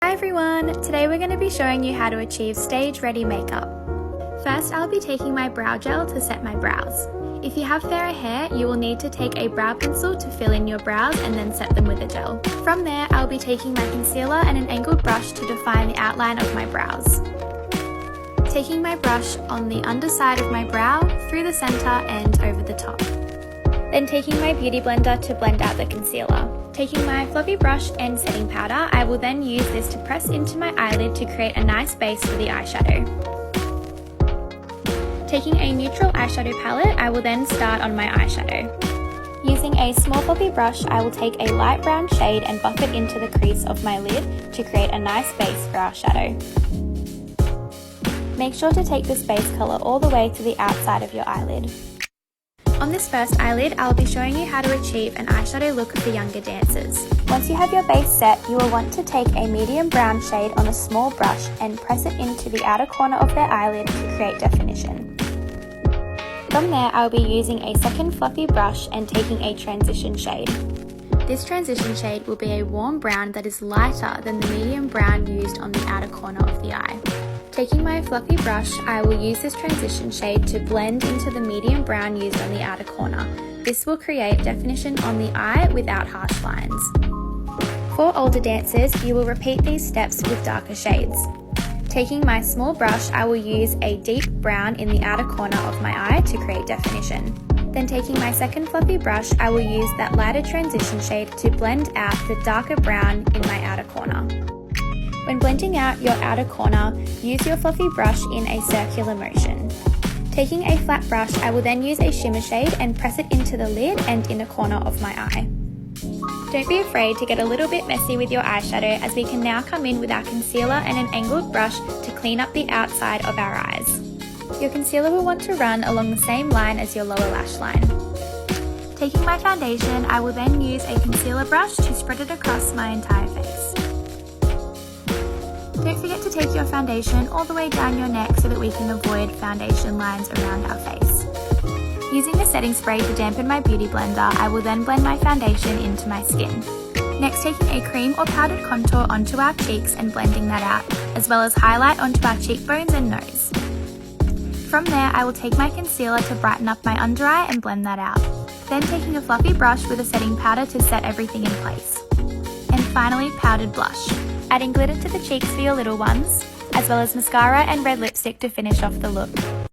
Hi everyone! Today we're going to be showing you how to achieve stage ready makeup. First, I'll be taking my brow gel to set my brows. If you have fairer hair, you will need to take a brow pencil to fill in your brows and then set them with a gel. From there, I'll be taking my concealer and an angled brush to define the outline of my brows. Taking my brush on the underside of my brow, through the centre and over the top. Then taking my beauty blender to blend out the concealer. Taking my fluffy brush and setting powder, I will then use this to press into my eyelid to create a nice base for the eyeshadow. Taking a neutral eyeshadow palette, I will then start on my eyeshadow. Using a small fluffy brush, I will take a light brown shade and buff it into the crease of my lid to create a nice base for our shadow. Make sure to take this base colour all the way to the outside of your eyelid. On this first eyelid, I'll be showing you how to achieve an eyeshadow look for younger dancers. Once you have your base set, you will want to take a medium brown shade on a small brush and press it into the outer corner of their eyelid to create definition. From there, I'll be using a second fluffy brush and taking a transition shade. This transition shade will be a warm brown that is lighter than the medium brown used on the outer corner of the eye. Taking my fluffy brush, I will use this transition shade to blend into the medium brown used on the outer corner. This will create definition on the eye without harsh lines. For older dancers, you will repeat these steps with darker shades. Taking my small brush, I will use a deep brown in the outer corner of my eye to create definition. Then taking my second fluffy brush, I will use that lighter transition shade to blend out the darker brown in my outer corner. When blending out your outer corner, use your fluffy brush in a circular motion. Taking a flat brush, I will then use a shimmer shade and press it into the lid and inner corner of my eye. Don't be afraid to get a little bit messy with your eyeshadow, as we can now come in with our concealer and an angled brush to clean up the outside of our eyes. Your concealer will want to run along the same line as your lower lash line. Taking my foundation, I will then use a concealer brush to spread it across my entire face. Don't forget to take your foundation all the way down your neck so that we can avoid foundation lines around our face. Using the setting spray to dampen my beauty blender, I will then blend my foundation into my skin. Next, taking a cream or powdered contour onto our cheeks and blending that out, as well as highlight onto our cheekbones and nose. From there, I will take my concealer to brighten up my under eye and blend that out. Then taking a fluffy brush with a setting powder to set everything in place. And finally, powdered blush. Adding glitter to the cheeks for your little ones, as well as mascara and red lipstick to finish off the look.